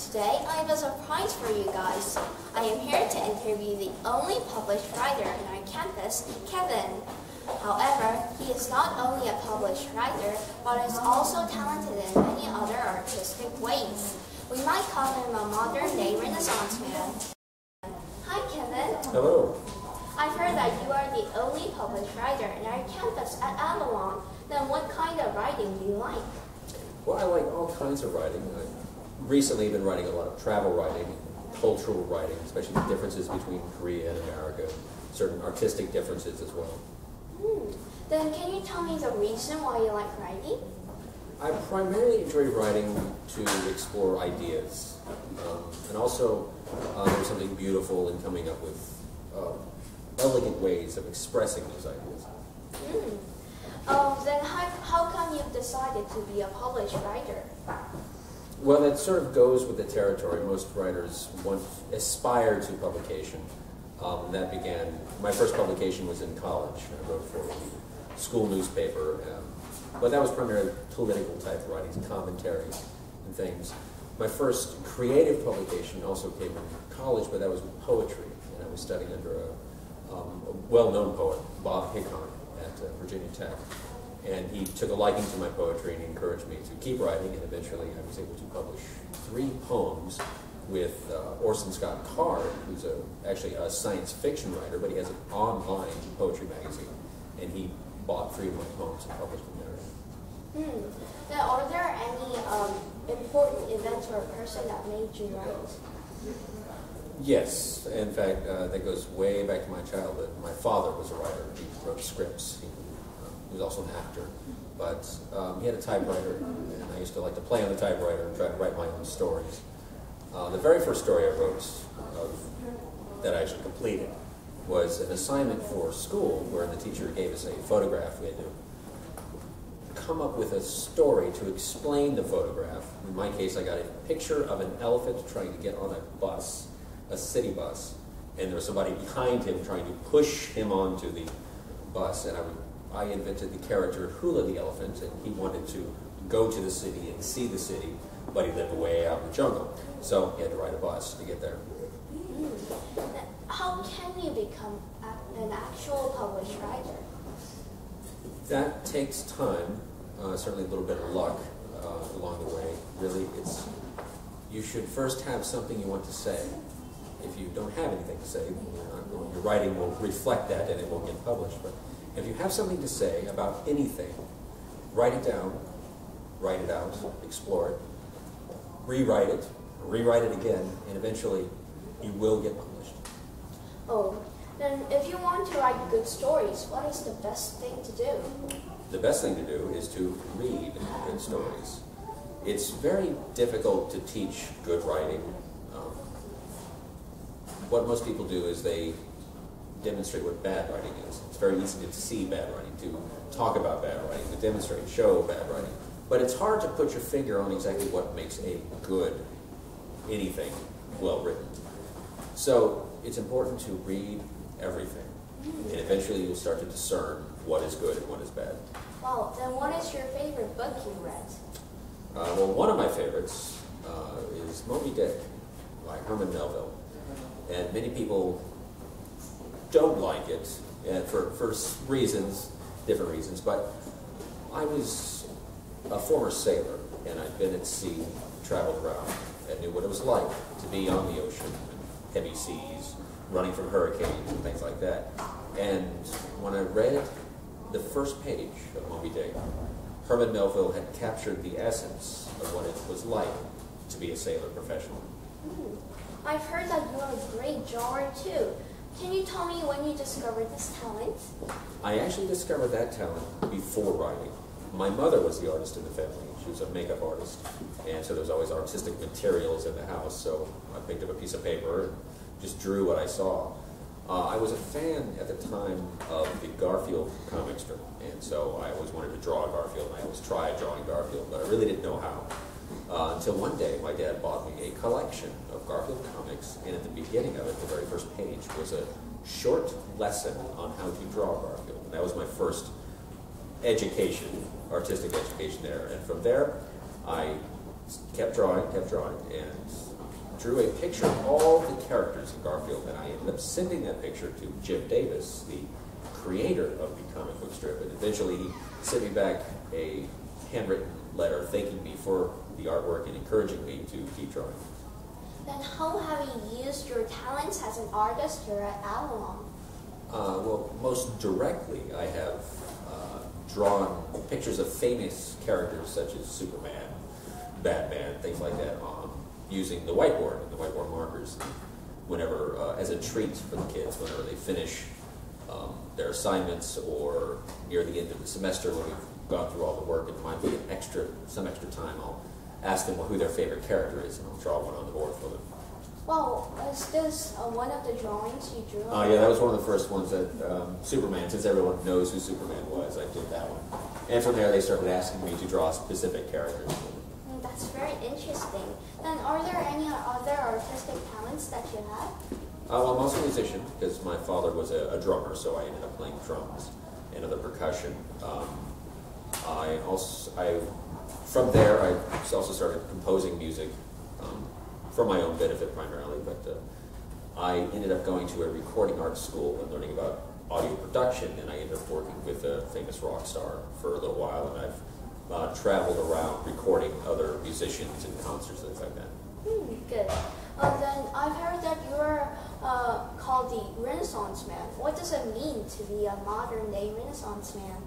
Today, I have a surprise for you guys. I am here to interview the only published writer on our campus, Kevin. However, he is not only a published writer, but is also talented in many other artistic ways. We might call him a modern-day Renaissance man. Hi, Kevin. Hello. I've heard that you are the only published writer in our campus at Avalon. Then what kind of writing do you like? Well, I like all kinds of writing. I've recently been writing a lot of travel writing, cultural writing, especially the differences between Korea and America, certain artistic differences as well. Then can you tell me the reason why you like writing? I primarily enjoy writing to explore ideas. And also, there's something beautiful in coming up with elegant ways of expressing those ideas. Then how come you've decided to be a published writer? Well, that sort of goes with the territory. Most writers aspire to publication. That began, my first publication was in college. I wrote for a school newspaper, but that was primarily political type writings, commentaries and things. My first creative publication also came in college, but that was with poetry, and I was studying under a well-known poet, Bob Hickok, at Virginia Tech. And he took a liking to my poetry and he encouraged me to keep writing, and eventually I was able to publish 3 poems with Orson Scott Card, who's actually a science fiction writer, but he has an online poetry magazine, and he bought 3 of my poems and published them there. Now, are there any important events or person that made you write? Yes, in fact, that goes way back to my childhood. My father was a writer. He wrote scripts. He was also an actor, but he had a typewriter, and I used to like to play on the typewriter and try to write my own stories. The very first story I wrote that I actually completed was an assignment for school where the teacher gave us a photograph. We had to come up with a story to explain the photograph. In my case, I got a picture of an elephant trying to get on a bus, a city bus, and there was somebody behind him trying to push him onto the bus, and I invented the character Hula the elephant, and he wanted to go to the city and see the city, but he lived way out in the jungle, so he had to ride a bus to get there. How can you become an actual published writer? That takes time, certainly a little bit of luck along the way. Really, you should first have something you want to say. If you don't have anything to say, your writing will reflect that and it won't get published. But if you have something to say about anything, write it down, write it out, explore it, rewrite it again, and eventually you will get published. Oh, then if you want to write good stories, what is the best thing to do? The best thing to do is to read good stories. It's very difficult to teach good writing. What most people do is they demonstrate what bad writing is. It's very easy to see bad writing, to talk about bad writing, to demonstrate, show bad writing. But it's hard to put your finger on exactly what makes a good anything well written. So it's important to read everything, and eventually you'll start to discern what is good and what is bad. Wow, then what is your favorite book you read? Well, one of my favorites is Moby Dick by Herman Melville. And many people don't like it, and for reasons, different reasons, but I was a former sailor, and I'd been at sea, traveled around, and knew what it was like to be on the ocean, heavy seas, running from hurricanes and things like that. And when I read the first page of Moby Dick, Herman Melville had captured the essence of what it was like to be a sailor professionally. I've heard that you are a great drawer too. Can you tell me when you discovered this talent? I actually discovered that talent before writing. My mother was the artist in the family. She was a makeup artist, and so there was always artistic materials in the house, so I picked up a piece of paper and just drew what I saw. I was a fan at the time of the Garfield comic strip, and so I always wanted to draw Garfield, and I always tried drawing Garfield, but I really didn't know how. Until one day, my dad bought me a collection of Garfield comics, and at the beginning of it, the very first page, was a short lesson on how to draw Garfield. And that was my first education, artistic education there. And from there, I kept drawing, and drew a picture of all the characters in Garfield, and I ended up sending that picture to Jim Davis, the creator of the comic book strip, and eventually he sent me back a handwritten letter thanking me for the artwork and encouraging me to keep drawing. Then how have you used your talents as an artist here at Avalon? Well, most directly, I have drawn pictures of famous characters such as Superman, Batman, things like that, using the whiteboard and the whiteboard markers. Whenever, as a treat for the kids, whenever they finish their assignments or near the end of the semester when we've gone through all the work and there might be some extra time, I'll ask them who their favorite character is and I'll draw one on the board for them. Well, is this one of the drawings you drew? Oh yeah, that was one of the first ones that Superman, since everyone knows who Superman was, I did that one. And from there they started asking me to draw specific characters. That's very interesting. Then are there any other artistic talents that you have? Well, I'm also a musician because my father was a drummer, so I ended up playing drums and other percussion. From there, I also started composing music for my own benefit primarily, but I ended up going to a recording arts school and learning about audio production, and I ended up working with a famous rock star for a little while, and I've traveled around recording other musicians and concerts, things like that. Good. Then I've heard that you're called the Renaissance Man. What does it mean to be a modern-day Renaissance man?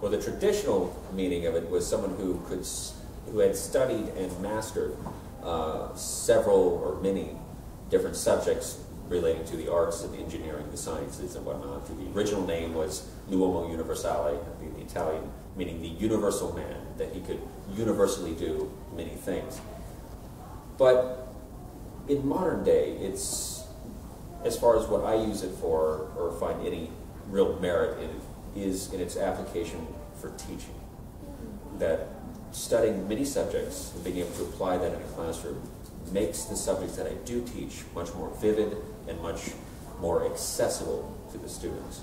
Well, the traditional meaning of it was someone who had studied and mastered several or many different subjects relating to the arts and engineering, the sciences and whatnot. The original name was L'Uomo Universale, the Italian, meaning the universal man, that he could universally do many things. But in modern day, it's, as far as what I use it for or find any real merit in it, is in its application for teaching. That studying many subjects and being able to apply that in a classroom makes the subjects that I do teach much more vivid and much more accessible to the students.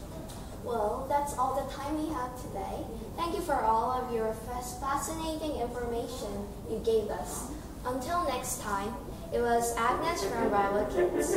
Well, that's all the time we have today. Thank you for all of your fascinating information you gave us. Until next time, it was Agnes from Rival Kids.